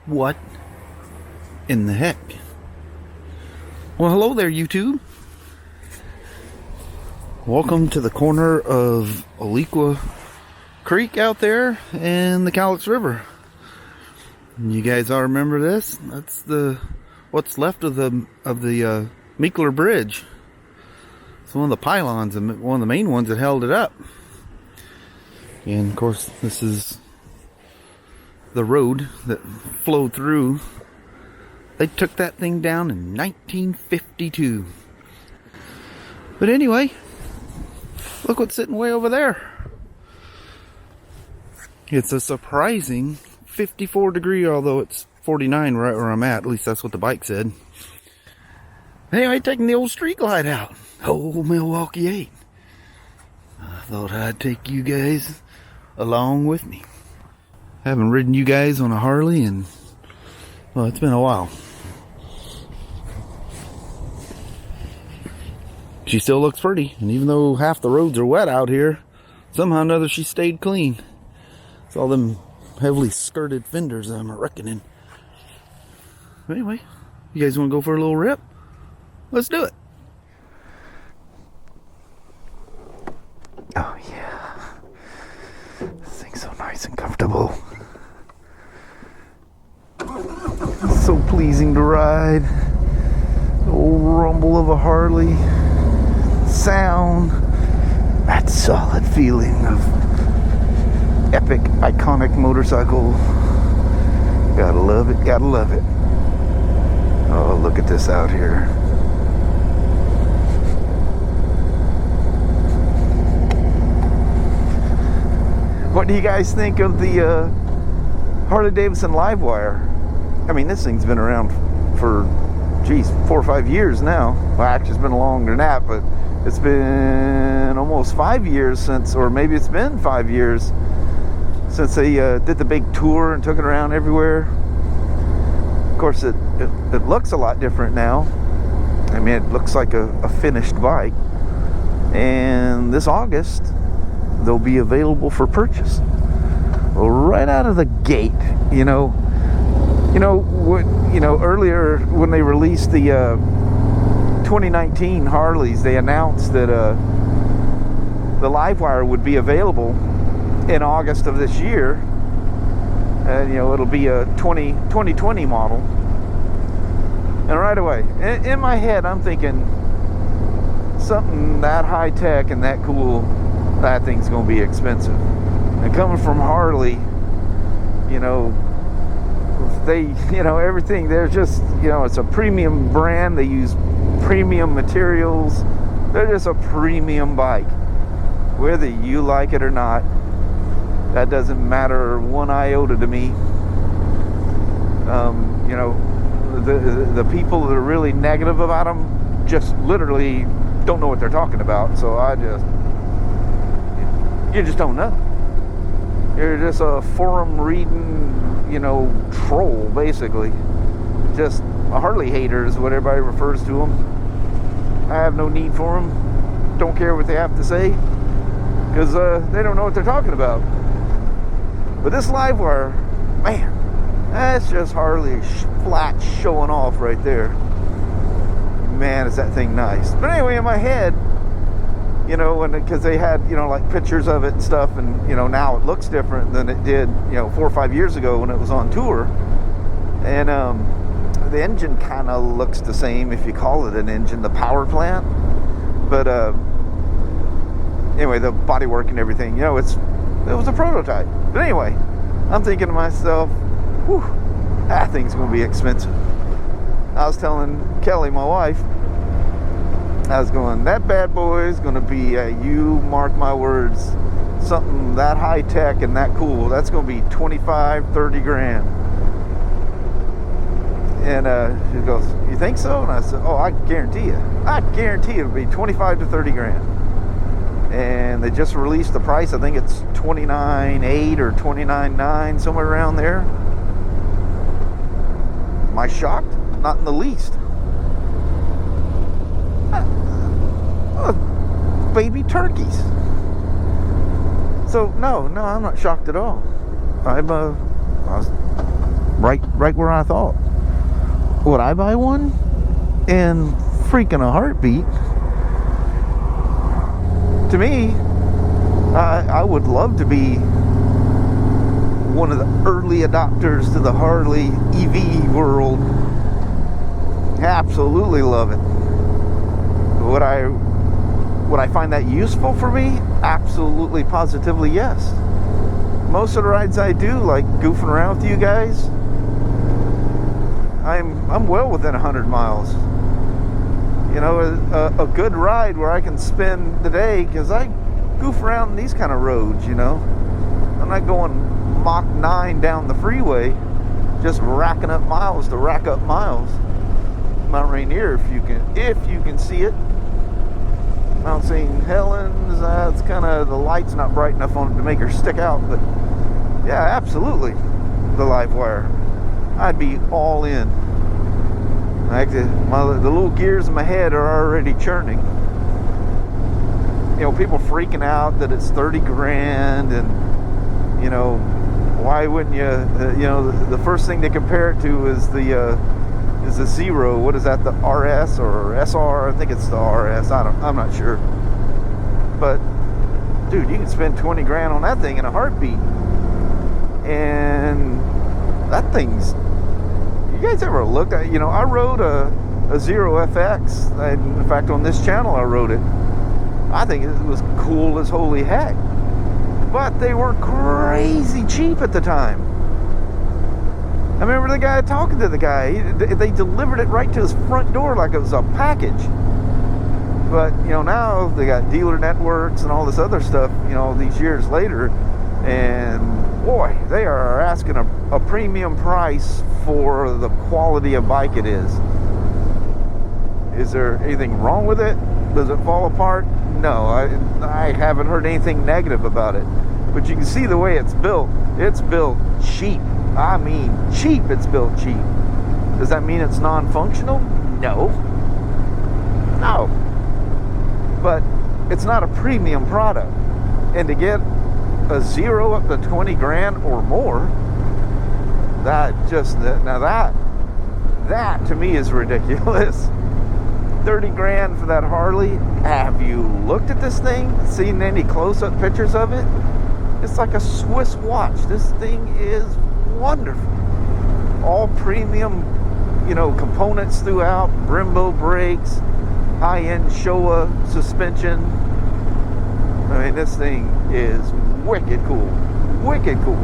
What in the heck? Well, hello there, YouTube. Welcome to the corner of Aliqua Creek out there and the Cowlitz River. You guys all remember this? That's the what's left of the Meekler Bridge. It's one of the pylons and one of the main ones that held it up. And of course, this is the road that flowed through. They took that thing down in 1952. But anyway, look what's sitting way over there. It's a surprising 54 degree, although it's 49 right where I'm at least that's what the bike said. Anyway, taking the old street glide out. Old Milwaukee 8. I thought I'd take you guys along with me. Haven't ridden you guys on a Harley in, well, it's been a while. She still looks pretty, and even though half the roads are wet out here, somehow or another she stayed clean. It's all them heavily skirted fenders I'm reckoning. Anyway, you guys want to go for a little rip? Let's do it. Oh yeah, this thing's so nice and comfortable. So pleasing to ride. The old rumble of a Harley. Sound. That solid feeling of epic, iconic motorcycle. Gotta love it, gotta love it. Oh, look at this out here. What do you guys think of the Harley-Davidson LiveWire? I mean, this thing's been around for, geez, 4 or 5 years now. Well, actually, it's been longer than that, but it's been almost 5 years since, or maybe it's been 5 years since they did the big tour and took it around everywhere. Of course, it looks a lot different now. I mean, it looks like a finished bike. And this August, they'll be available for purchase. Well, right out of the gate, earlier when they released the 2019 Harleys, they announced that the LiveWire would be available in August of this year, and it'll be a 2020 model. And right away, in my head, I'm thinking something that high tech and that cool, that thing's gonna be expensive. And coming from Harley, they, everything, they're just, it's a premium brand. They use premium materials. They're just a premium bike. Whether you like it or not, that doesn't matter one iota to me. The people that are really negative about them just literally don't know what they're talking about. So you just don't know. You're just a forum reading, troll, basically. Just a Harley hater is what everybody refers to them. I have no need for them. Don't care what they have to say, because they don't know what they're talking about. But this LiveWire, man, that's just Harley flat showing off right there. Man, is that thing nice. But anyway, in my head, because they had, like pictures of it and stuff, and, now it looks different than it did, 4 or 5 years ago when it was on tour. And the engine kind of looks the same, if you call it an engine, the power plant. But anyway, the bodywork and everything, it was a prototype. But anyway, I'm thinking to myself, whew, that thing's going to be expensive. I was telling Kelly, my wife, I was going, that bad boy is going to be, you mark my words, something that high tech and that cool. That's going to be 25, 30 grand. And she goes, you think so? And I said, oh, I guarantee you. I guarantee it'll be 25 to 30 grand. And they just released the price. I think it's $29,800 or $29,900, somewhere around there. Am I shocked? Not in the least. Baby turkeys. So no, I'm not shocked at all. I was right where I thought. Would I buy one? In freaking a heartbeat. To me, I would love to be one of the early adopters to the Harley EV world. Absolutely love it. Would I find that useful for me? Absolutely, positively, yes. Most of the rides I do, like goofing around with you guys, I'm well within 100 miles. You know, a good ride where I can spend the day, because I goof around in these kind of roads, you know. I'm not going Mach 9 down the freeway, just racking up miles to rack up miles. Mount Rainier, if you can see it. Mount St. Helens, it's kind of, the light's not bright enough on it to make her stick out, but yeah, absolutely, the LiveWire. I'd be all in. Like the little gears in my head are already churning. You know, people freaking out that it's 30 grand, and you know, why wouldn't you? You know, the first thing they compare it to is the Zero. What is that? The RS or SR? I think it's the RS. I'm not sure. But dude, you can spend 20 grand on that thing in a heartbeat. And that thing's, you guys ever looked at, you know, I rode a Zero FX. In fact, on this channel I rode it. I think it was cool as holy heck. But they were crazy cheap at the time. I remember the guy talking to the guy. They delivered it right to his front door like it was a package. But, you know, now they got dealer networks and all this other stuff, you know, these years later. And, boy, they are asking a premium price for the quality of bike it is. Is there anything wrong with it? Does it fall apart? No, I haven't heard anything negative about it. But you can see the way it's built. It's built cheap. I mean, cheap, it's built cheap. Does that mean it's non-functional? No. No. But it's not a premium product. And to get a Zero up to 20 grand or more, that to me is ridiculous. 30 grand for that Harley. Have you looked at this thing? Seen any close-up pictures of it? It's like a Swiss watch. This thing is wonderful. All premium, you know, components throughout. Brembo brakes, high-end Showa suspension. I mean, this thing is wicked cool. Wicked cool.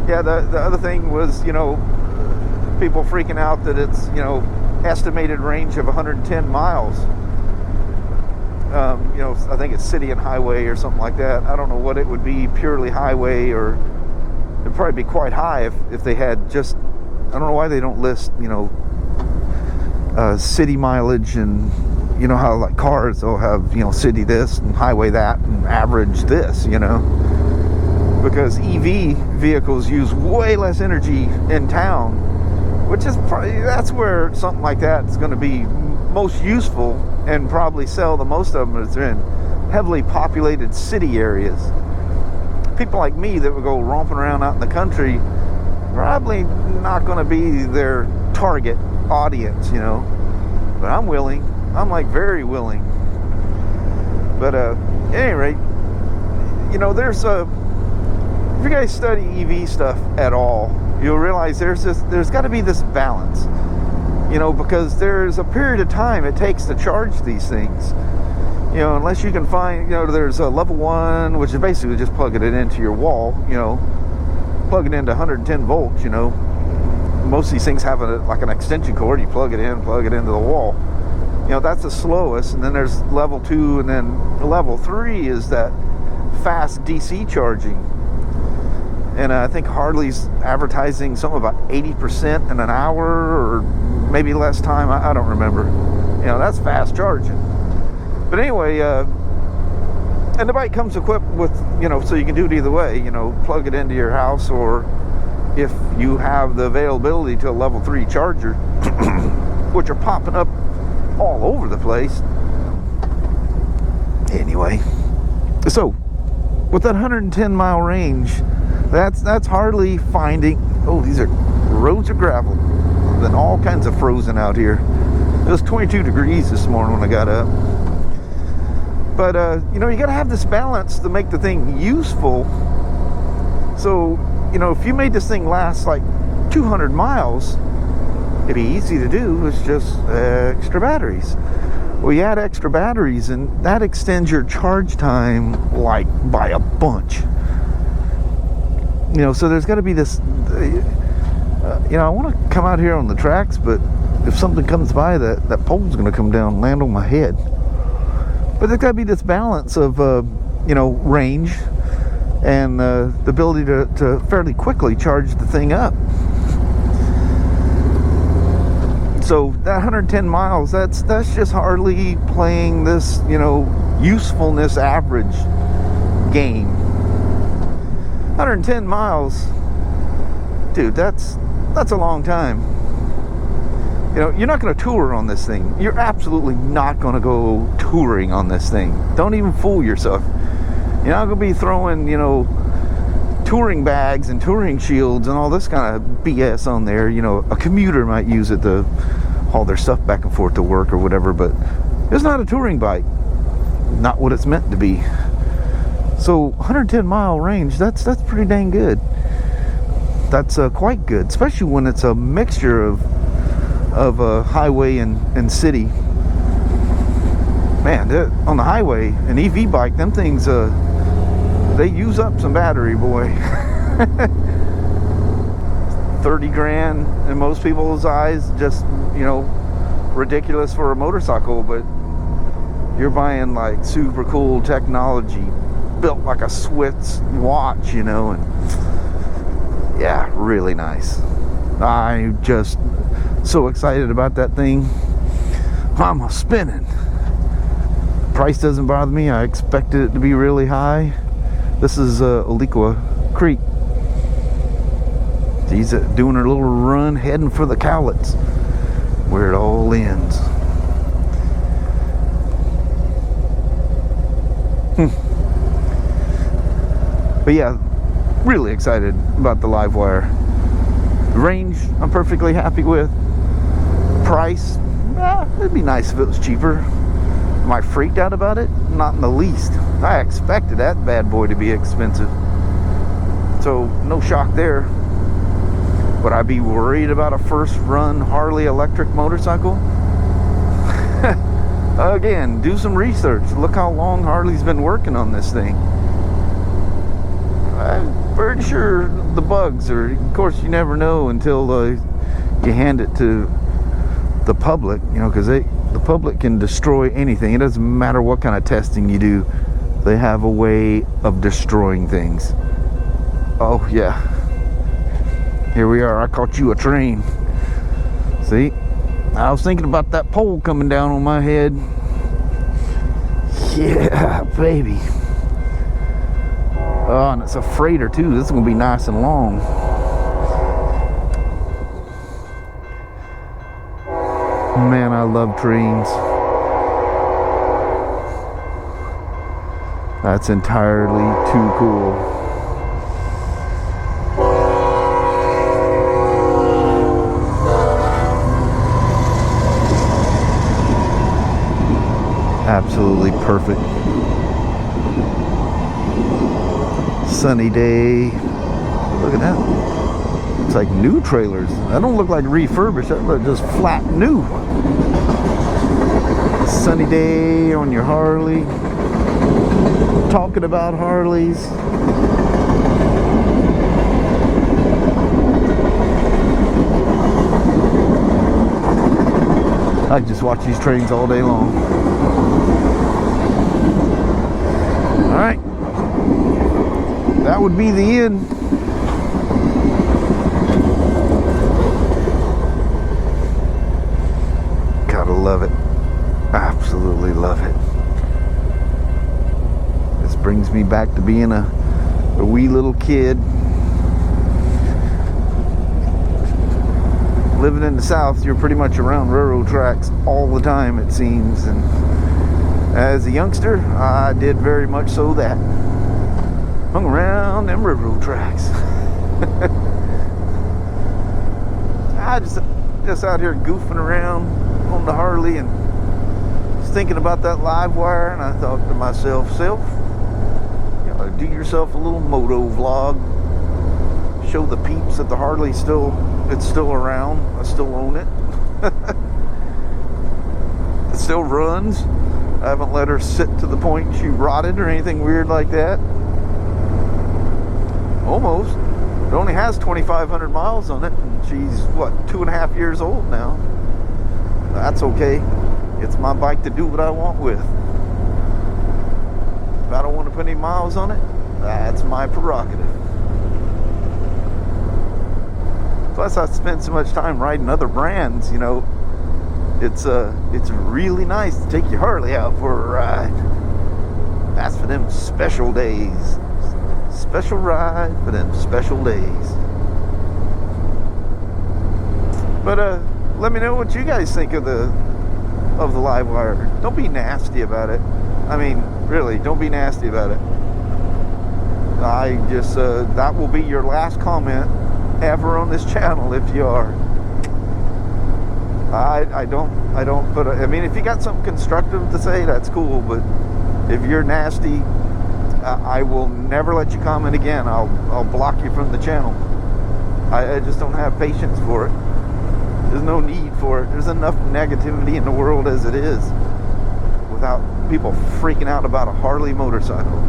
Yeah, the other thing was, you know, people freaking out that it's, you know, estimated range of 110 miles. You know, I think it's city and highway or something like that. I don't know what it would be, purely highway, or it'd probably be quite high if they had just, I don't know why they don't list, you know, city mileage, and you know how like cars, they'll have, you know, city this and highway that and average this, you know, because EV vehicles use way less energy in town, which is probably, that's where something like that is going to be most useful and probably sell the most of them, is in heavily populated city areas. People like me that would go romping around out in the country, probably not going to be their target audience, you know. But I'm willing. I'm like very willing. But at any rate, you know, there's if you guys study EV stuff at all, you'll realize there's got to be this balance, you know, because there's a period of time it takes to charge these things. You know, unless you can find, you know, there's a level 1, which is basically just plugging it into your wall, you know, plugging into 110 volts, you know. Most of these things have like an extension cord. You plug it into the wall. You know, that's the slowest. And then there's level 2, and then level 3 is that fast DC charging. And I think Harley's advertising something about 80% in an hour, or maybe less time. I don't remember. You know, that's fast charging. But anyway, and the bike comes equipped with, you know, so you can do it either way. You know, plug it into your house, or if you have the availability to a level 3 charger, which are popping up all over the place. Anyway, so with that 110 mile range, that's Harley finding Oh, these are roads of gravel. Been all kinds of frozen out here. It was 22 degrees this morning when I got up. But, you know, you got to have this balance to make the thing useful. So, you know, if you made this thing last like 200 miles, it'd be easy to do. It's just extra batteries. Well, you add extra batteries, and that extends your charge time like by a bunch. You know, so there's got to be this, you know, I want to come out here on the tracks, but if something comes by, that pole's going to come down and land on my head. But there's got to be this balance of, you know, range and the ability to fairly quickly charge the thing up. So that 110 miles, that's just Harley playing this, you know, usefulness average game. 110 miles, dude, that's a long time. You know, you're not going to tour on this thing. You're absolutely not going to go touring on this thing. Don't even fool yourself. You're not going to be throwing, you know, touring bags and touring shields and all this kind of BS on there. You know, a commuter might use it to haul their stuff back and forth to work or whatever, but it's not a touring bike. Not what it's meant to be. So 110 mile range, that's pretty dang good. That's quite good, especially when it's a mixture of highway and city. Man, on the highway, an EV bike, them things, they use up some battery, boy. 30 grand in most people's eyes, just, you know, ridiculous for a motorcycle, but you're buying like super cool technology built like a Swiss watch, you know, and yeah, really nice. I'm just so excited about that thing. I'm a spinning. Price doesn't bother me. I expected it to be really high. This is Olikwa Creek. She's doing her little run, heading for the Cowlitz, where it all ends. But yeah, really excited about the LiveWire. Range, I'm perfectly happy with. Price, it'd be nice if it was cheaper. Am I freaked out about it? Not in the least. I expected that bad boy to be expensive. So, no shock there. Would I be worried about a first run Harley electric motorcycle? Again, do some research. Look how long Harley's been working on this thing. I'm pretty sure the bugs are, of course, you never know until you hand it to the public, you know, because the public can destroy anything. It doesn't matter what kind of testing you do. They have a way of destroying things. Oh, yeah. Here we are. I caught you a train. See? I was thinking about that pole coming down on my head. Yeah, baby. Oh, and it's a freighter too. This is going to be nice and long. Man, I love trains. That's entirely too cool. Absolutely perfect. Sunny day. Look at that. It's like new trailers. That don't look like refurbished. That look just flat new. Sunny day on your Harley. Talking about Harleys. I just watch these trains all day long. Alright. That would be the end. Gotta love it. Absolutely love it. This brings me back to being a wee little kid. Living in the South, you're pretty much around railroad tracks all the time, it seems. And as a youngster, I did very much so that. Hung around them railroad tracks. I just out here goofing around on the Harley and was thinking about that LiveWire, and I thought to myself, you know, do yourself a little MotoVlog, show the peeps that the Harley still around. I still own it. It still runs. I haven't let her sit to the point she rotted or anything weird like that. Almost. It only has 2,500 miles on it, and she's, what, 2.5 years old now. That's okay. It's my bike to do what I want with. If I don't want to put any miles on it, that's my prerogative. Plus, I spend so much time riding other brands, you know. It's really nice to take your Harley out for a ride. That's for them special days. Special ride for them special days. But let me know what you guys think of the LiveWire. Don't be nasty about it. I mean, really, don't be nasty about it. I just that will be your last comment ever on this channel if you are. I don't put I mean, if you got something constructive to say, that's cool, but if you're nasty, I will never let you comment again. I'll block you from the channel. I just don't have patience for it. There's no need for it. There's enough negativity in the world as it is without people freaking out about a Harley motorcycle.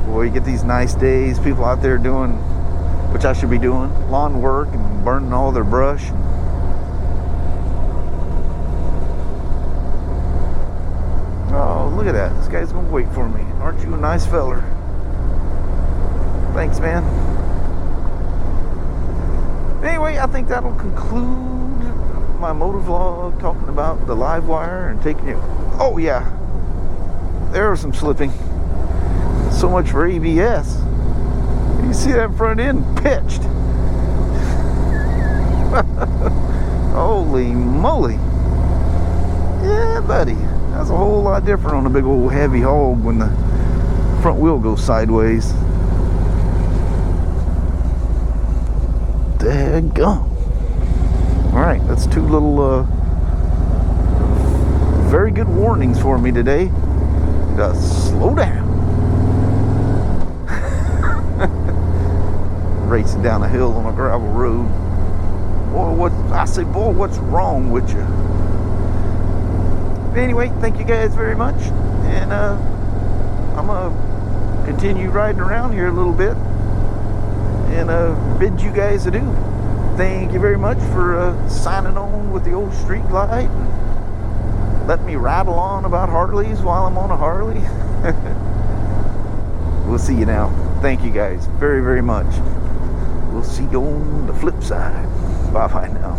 Boy, you get these nice days, people out there doing, which I should be doing, lawn work and burning all their brush. Oh, look at that. This guy's gonna wait for me. Aren't you a nice feller? Thanks, man. Anyway, I think that'll conclude my motovlog talking about the LiveWire and taking you. Oh, yeah. There was some slipping. So much for ABS. You see that front end pitched. Holy moly. Yeah, buddy. That's a whole lot different on a big old heavy hog when the front wheel goes sideways. Daggone. Alright, that's two little very good warnings for me today. Slow down. Racing down a hill on a gravel road. Boy, boy, what's wrong with you? Anyway, thank you guys very much, and I'm gonna continue riding around here a little bit and bid you guys adieu. Thank you very much for signing on with the old street light and let me rattle on about Harleys while I'm on a Harley. We'll see you now. Thank you guys very, very much. We'll see you on the flip side. Bye-bye now.